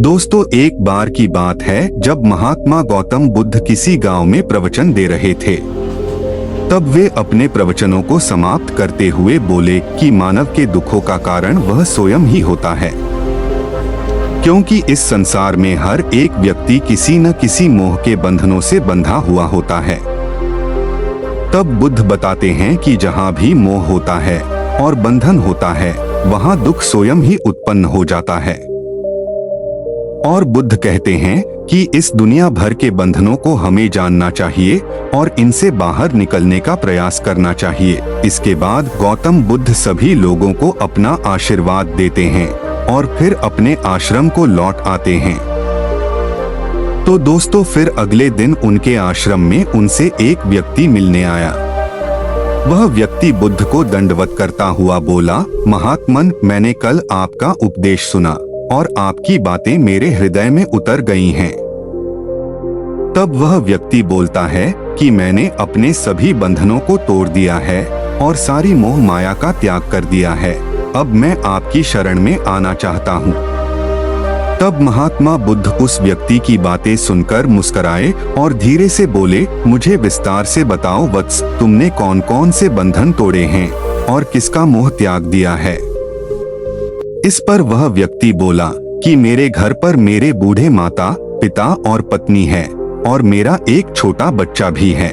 दोस्तों, एक बार की बात है जब महात्मा गौतम बुद्ध किसी गांव में प्रवचन दे रहे थे। तब वे अपने प्रवचनों को समाप्त करते हुए बोले कि मानव के दुखों का कारण वह स्वयं ही होता है, क्योंकि इस संसार में हर एक व्यक्ति किसी न किसी मोह के बंधनों से बंधा हुआ होता है। तब बुद्ध बताते हैं कि जहाँ भी मोह होता है और बंधन होता है, वहाँ दुख स्वयं ही उत्पन्न हो जाता है। और बुद्ध कहते हैं कि इस दुनिया भर के बंधनों को हमें जानना चाहिए और इनसे बाहर निकलने का प्रयास करना चाहिए। इसके बाद गौतम बुद्ध सभी लोगों को अपना आशीर्वाद देते हैं और फिर अपने आश्रम को लौट आते हैं। तो दोस्तों, फिर अगले दिन उनके आश्रम में उनसे एक व्यक्ति मिलने आया। वह व्यक्ति बुद्ध को दंडवत करता हुआ बोला, महात्मन, मैंने कल आपका उपदेश सुना और आपकी बातें मेरे हृदय में उतर गई हैं। तब वह व्यक्ति बोलता है कि मैंने अपने सभी बंधनों को तोड़ दिया है और सारी मोह माया का त्याग कर दिया है। अब मैं आपकी शरण में आना चाहता हूँ। तब महात्मा बुद्ध उस व्यक्ति की बातें सुनकर मुस्कुराए और धीरे से बोले, मुझे विस्तार से बताओ वत्स, तुमने कौन कौन से बंधन तोड़े हैं और किसका मोह त्याग दिया है। इस पर वह व्यक्ति बोला कि मेरे घर पर मेरे बूढ़े माता पिता और पत्नी है और मेरा एक छोटा बच्चा भी है।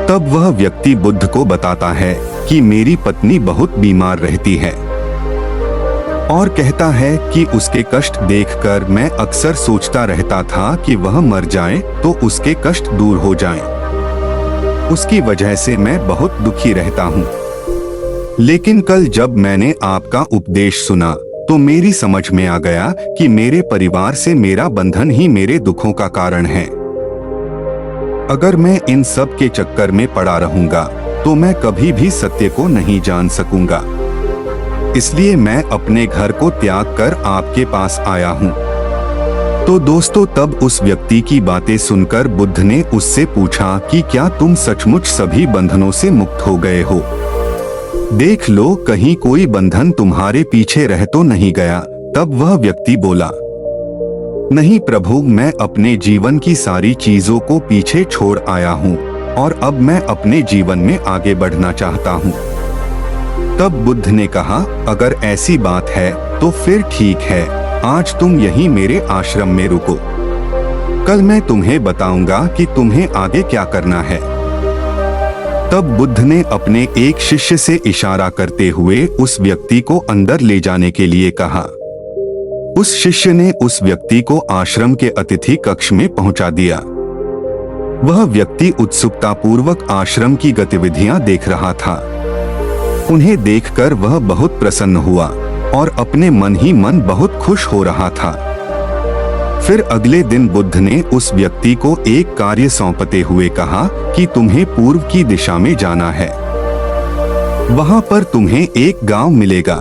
तब वह व्यक्ति बुद्ध को बताता है कि मेरी पत्नी बहुत बीमार रहती है और कहता है कि उसके कष्ट देखकर मैं अक्सर सोचता रहता था कि वह मर जाए तो उसके कष्ट दूर हो जाएं। उसकी वजह से मैं बहुत दुखी रहता हूँ। लेकिन कल जब मैंने आपका उपदेश सुना तो मेरी समझ में आ गया कि मेरे परिवार से मेरा बंधन ही मेरे दुखों का कारण है। अगर मैं इन सब के चक्कर में पड़ा रहूंगा तो मैं कभी भी सत्य को नहीं जान सकूंगा। इसलिए मैं अपने घर को त्याग कर आपके पास आया हूँ। तो दोस्तों, तब उस व्यक्ति की बातें सुनकर बुद्ध ने उससे पूछा कि क्या तुम सचमुच सभी बंधनों से मुक्त हो गए हो? देख लो, कहीं कोई बंधन तुम्हारे पीछे रह तो नहीं गया। तब वह व्यक्ति बोला, नहीं प्रभु, मैं अपने जीवन की सारी चीजों को पीछे छोड़ आया हूँ और अब मैं अपने जीवन में आगे बढ़ना चाहता हूँ। तब बुद्ध ने कहा, अगर ऐसी बात है तो फिर ठीक है, आज तुम यहीं मेरे आश्रम में रुको। कल मैं तुम्हें बताऊंगा कि तुम्हें आगे क्या करना है। तब बुद्ध ने अपने एक शिष्य से इशारा करते हुए उस व्यक्ति को अंदर ले जाने के लिए कहा। उस शिष्य ने उस व्यक्ति को आश्रम के अतिथि कक्ष में पहुंचा दिया। वह व्यक्ति उत्सुकतापूर्वक आश्रम की गतिविधियां देख रहा था। उन्हें देखकर वह बहुत प्रसन्न हुआ और अपने मन ही मन बहुत खुश हो रहा था। फिर अगले दिन बुद्ध ने उस व्यक्ति को एक कार्य सौंपते हुए कहा कि तुम्हें पूर्व की दिशा में जाना है। वहां पर तुम्हें एक गांव मिलेगा।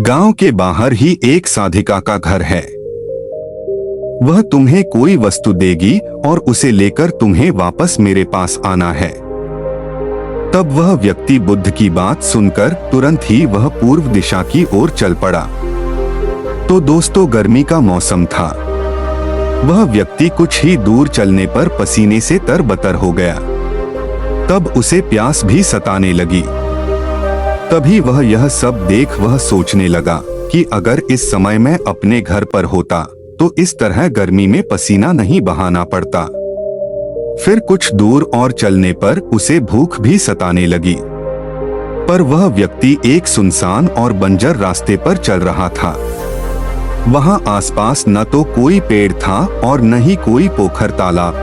गांव के बाहर ही एक साधिका का घर है। वह तुम्हें कोई वस्तु देगी और उसे लेकर तुम्हें वापस मेरे पास आना है। तब वह व्यक्ति बुद्ध की बात सुनकर तुरंत ही वह पूर्व दिशा की ओर चल पड़ा। तो दोस्तों, गर्मी का मौसम था। वह व्यक्ति कुछ ही दूर चलने पर पसीने से तरबतर हो गया। तब उसे प्यास भी सताने लगी। तभी वह यह सब देख वह सोचने लगा कि अगर इस समय मैं अपने घर पर होता तो इस तरह गर्मी में पसीना नहीं बहाना पड़ता। फिर कुछ दूर और चलने पर उसे भूख भी सताने लगी। पर वह व्यक्ति एक सुनसान और बंजर रास्ते पर चल रहा था। वहां आसपास न तो कोई पेड़ था और न ही कोई पोखर तालाब।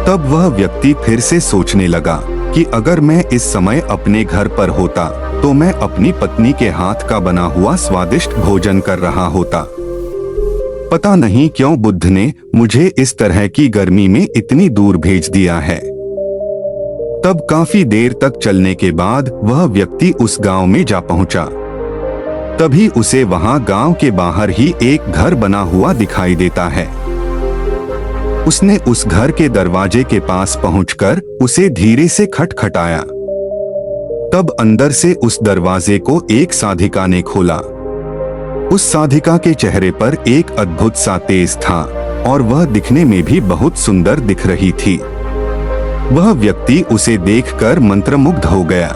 तब वह व्यक्ति फिर से सोचने लगा कि अगर मैं इस समय अपने घर पर होता तो मैं अपनी पत्नी के हाथ का बना हुआ स्वादिष्ट भोजन कर रहा होता। पता नहीं क्यों बुद्ध ने मुझे इस तरह की गर्मी में इतनी दूर भेज दिया है। तब काफी देर तक चलने के बाद वह व्यक्ति उस गांव में जा पहुंचा। तभी उसे वहां गांव के बाहर ही एक घर बना हुआ दिखाई देता है। उसने उस घर के दरवाजे के पास पहुंचकर उसे धीरे से खटखटाया। तब अंदर से उस दरवाजे को एक साधिका ने खोला। उस साधिका के चेहरे पर एक अद्भुत सा तेज था और वह दिखने में भी बहुत सुंदर दिख रही थी। वह व्यक्ति उसे देखकर मंत्रमुग्ध हो गया।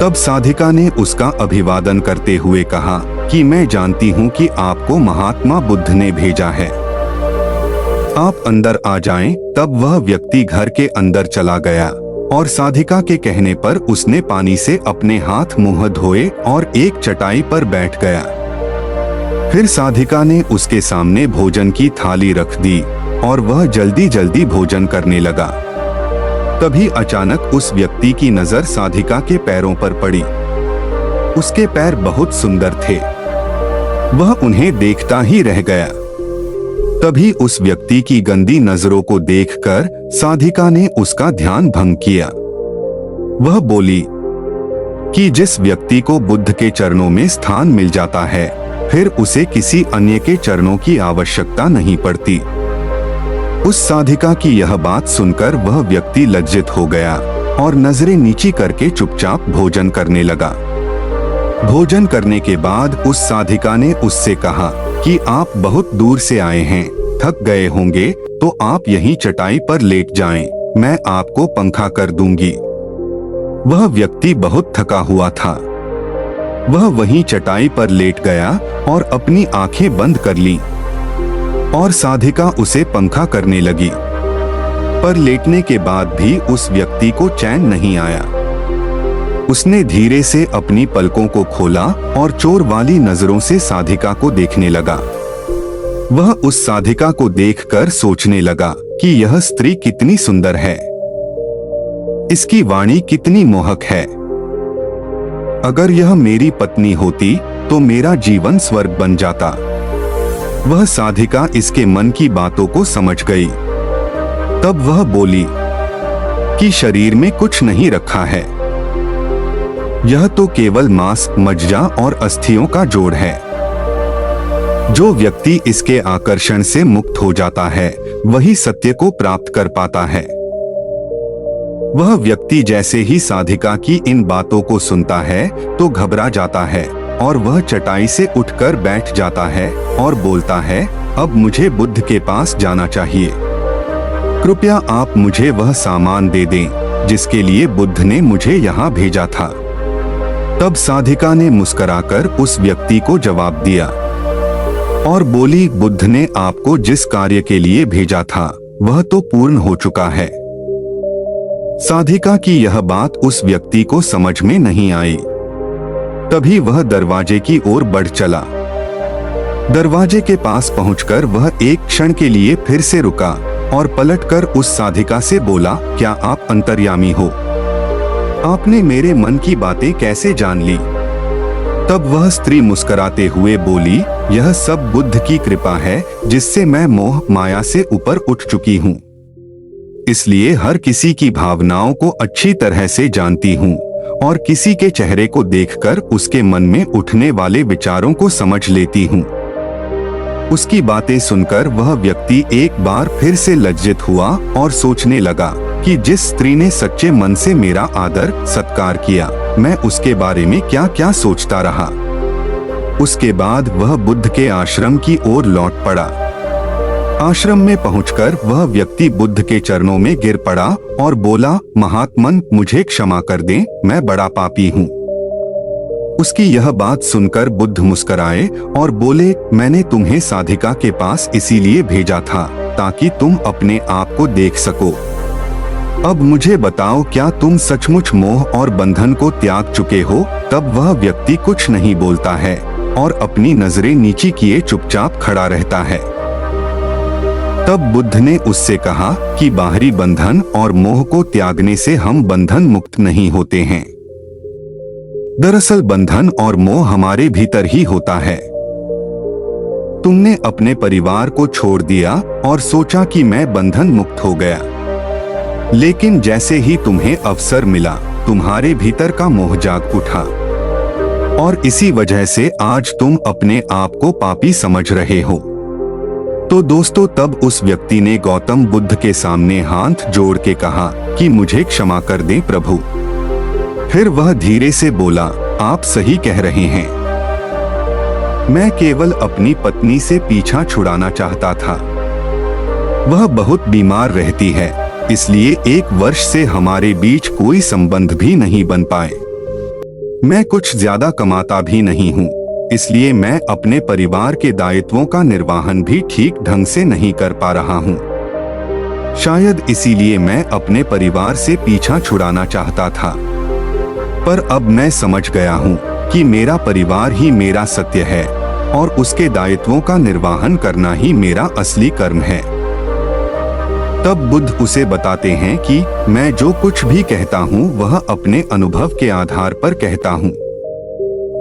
तब साधिका ने उसका अभिवादन करते हुए कहा कि मैं जानती हूँ कि आपको महात्मा बुद्ध ने भेजा है, आप अंदर आ जाएं। तब वह व्यक्ति घर के अंदर चला गया और साधिका के कहने पर उसने पानी से अपने हाथ मुंह धोए और एक चटाई पर बैठ गया। फिर साधिका ने उसके सामने भोजन की थाली रख दी और वह जल्दी जल्दी भोजन करने लगा। तभी अचानक उस व्यक्ति की नजर साधिका के पैरों पर पड़ी। उसके पैर बहुत सुंदर थे, वह उन्हें देखता ही रह गया। तभी उस व्यक्ति की गंदी नजरों को देखकर साधिका ने उसका ध्यान भंग किया। वह बोली कि जिस व्यक्ति को बुद्ध के चरणों में स्थान मिल जाता है, फिर उसे किसी अन्य के चरणों की आवश्यकता नहीं पड़ती। उस साधिका की यह बात सुनकर वह व्यक्ति लज्जित हो गया और नजरें नीची करके चुपचाप भोजन करने लगा। भोजन करने के बाद उस साधिका ने उससे कहा कि आप बहुत दूर से आए हैं, थक गए होंगे, तो आप यहीं चटाई पर लेट जाएं, मैं आपको पंखा कर दूंगी। वह व्यक्ति बहुत थका हुआ था। वह वहीं चटाई पर लेट गया और अपनी आंखें बंद कर लीं और साधिका उसे पंखा करने लगी। पर लेटने के बाद भी उस व्यक्ति को चैन नहीं आया। उसने धीरे से अपनी पलकों को खोला और चोर वाली नजरों से साधिका को देखने लगा। वह उस साधिका को देखकर सोचने लगा कि यह स्त्री कितनी सुंदर है, इसकी वाणी कितनी मोहक है। अगर यह मेरी पत्नी होती तो मेरा जीवन स्वर्ग बन जाता। वह साधिका इसके मन की बातों को समझ गई। तब वह बोली कि शरीर में कुछ नहीं रखा है, यह तो केवल मांस, मज्जा और अस्थियों का जोड़ है। जो व्यक्ति इसके आकर्षण से मुक्त हो जाता है, वही सत्य को प्राप्त कर पाता है। वह व्यक्ति जैसे ही साधिका की इन बातों को सुनता है तो घबरा जाता है और वह चटाई से उठकर बैठ जाता है और बोलता है, अब मुझे बुद्ध के पास जाना चाहिए। कृपया आप मुझे वह सामान दे दें जिसके लिए बुद्ध ने मुझे यहाँ भेजा था। तब साधिका ने मुस्कुराकर उस व्यक्ति को जवाब दिया और बोली, बुद्ध ने आपको जिस कार्य के लिए भेजा था वह तो पूर्ण हो चुका है। साधिका की यह बात उस व्यक्ति को समझ में नहीं आई। तभी वह दरवाजे की ओर बढ़ चला। दरवाजे के पास पहुंचकर वह एक क्षण के लिए फिर से रुका और पलटकर उस साधिका से बोला, क्या आप अंतर्यामी हो? आपने मेरे मन की बातें कैसे जान ली? तब वह स्त्री मुस्कुराते हुए बोली, यह सब बुद्ध की कृपा है जिससे मैं मोह माया से ऊपर उठ चुकी हूँ। इसलिए हर किसी की भावनाओं को अच्छी तरह से जानती हूँ और किसी के चेहरे को देखकर उसके मन में उठने वाले विचारों को समझ लेती हूँ। उसकी बातें सुनकर वह व्यक्ति एक बार फिर से लज्जित हुआ और सोचने लगा कि जिस स्त्री ने सच्चे मन से मेरा आदर सत्कार किया, मैं उसके बारे में क्या क्या सोचता रहा। उसके बाद वह बुद्ध के आश्रम की ओर लौट पड़ा। आश्रम में पहुंचकर वह व्यक्ति बुद्ध के चरणों में गिर पड़ा और बोला, महात्मन, मुझे क्षमा कर दें, मैं बड़ा पापी हूँ। उसकी यह बात सुनकर बुद्ध मुस्कुराए और बोले, मैंने तुम्हें साधिका के पास इसीलिए भेजा था ताकि तुम अपने आप को देख सको। अब मुझे बताओ, क्या तुम सचमुच मोह और बंधन को त्याग चुके हो? तब वह व्यक्ति कुछ नहीं बोलता है और अपनी नजरें नीची किए चुपचाप खड़ा रहता है। तब बुद्ध ने उससे कहा कि बाहरी बंधन और मोह को त्यागने से हम बंधन मुक्त नहीं होते हैं। दरअसल बंधन और मोह हमारे भीतर ही होता है। तुमने अपने परिवार को छोड़ दिया और सोचा कि मैं बंधन मुक्त हो गया, लेकिन जैसे ही तुम्हें अवसर मिला, तुम्हारे भीतर का मोह जाग उठा और इसी वजह से आज तुम अपने आप को पापी समझ रहे हो। तो दोस्तों, तब उस व्यक्ति ने गौतम बुद्ध के सामने हाथ जोड़ के कहा कि मुझे क्षमा कर दें प्रभु। फिर वह धीरे से बोला, आप सही कह रहे हैं, मैं केवल अपनी पत्नी से पीछा छुड़ाना चाहता था। वह बहुत बीमार रहती है, इसलिए 1 वर्ष से हमारे बीच कोई संबंध भी नहीं बन पाए। मैं कुछ ज्यादा कमाता भी नहीं हूँ, इसलिए मैं अपने परिवार के दायित्वों का निर्वहन भी ठीक ढंग से नहीं कर पा रहा हूँ। शायद इसीलिए मैं अपने परिवार से पीछा छुड़ाना चाहता था। पर अब मैं समझ गया हूँ कि मेरा परिवार ही मेरा सत्य है और उसके दायित्वों का निर्वहन करना ही मेरा असली कर्म है। तब बुद्ध उसे बताते हैं कि मैं जो कुछ भी कहता हूँ वह अपने अनुभव के आधार पर कहता हूँ,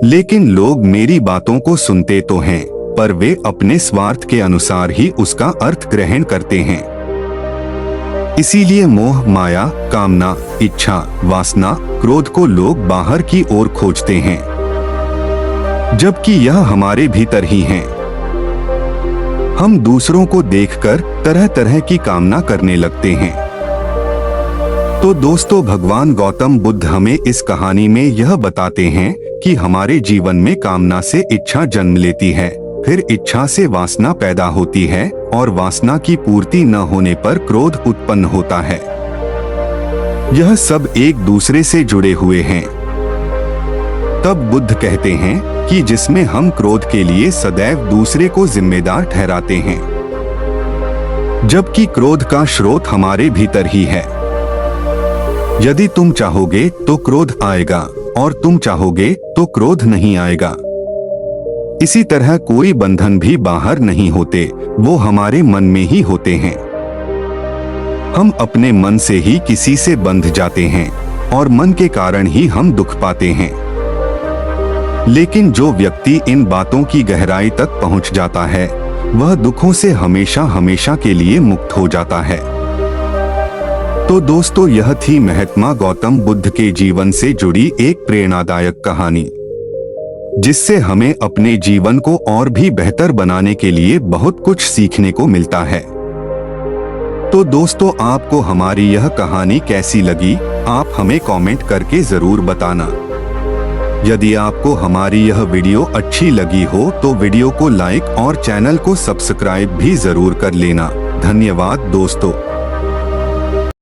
लेकिन लोग मेरी बातों को सुनते तो हैं, पर वे अपने स्वार्थ के अनुसार ही उसका अर्थ ग्रहण करते हैं। इसीलिए मोह, माया, कामना, इच्छा, वासना, क्रोध को लोग बाहर की ओर खोजते हैं, जबकि यह हमारे भीतर ही है। हम दूसरों को देखकर तरह तरह की कामना करने लगते हैं। तो दोस्तों, भगवान गौतम बुद्ध हमें इस कहानी में यह बताते हैं कि हमारे जीवन में कामना से इच्छा जन्म लेती है, फिर इच्छा से वासना पैदा होती है और वासना की पूर्ति न होने पर क्रोध उत्पन्न होता है। यह सब एक दूसरे से जुड़े हुए हैं। तब बुद्ध कहते हैं कि जिसमें हम क्रोध के लिए सदैव दूसरे को जिम्मेदार ठहराते हैं, जबकि क्रोध का स्रोत हमारे भीतर ही है। यदि तुम चाहोगे तो क्रोध आएगा और तुम चाहोगे तो क्रोध नहीं आएगा। इसी तरह कोई बंधन भी बाहर नहीं होते, वो हमारे मन में ही होते हैं। हम अपने मन से ही किसी से बंध जाते हैं और मन के कारण ही हम दुख पाते हैं। लेकिन जो व्यक्ति इन बातों की गहराई तक पहुंच जाता है, वह दुखों से हमेशा हमेशा के लिए मुक्त हो जाता है। तो दोस्तों, यह थी महात्मा गौतम बुद्ध के जीवन से जुड़ी एक प्रेरणादायक कहानी, जिससे हमें अपने जीवन को और भी बेहतर बनाने के लिए बहुत कुछ सीखने को मिलता है। तो दोस्तों, आपको हमारी यह कहानी कैसी लगी, आप हमें कमेंट करके जरूर बताना। यदि आपको हमारी यह वीडियो अच्छी लगी हो तो वीडियो को लाइक और चैनल को सब्सक्राइब भी जरूर कर लेना। धन्यवाद दोस्तों।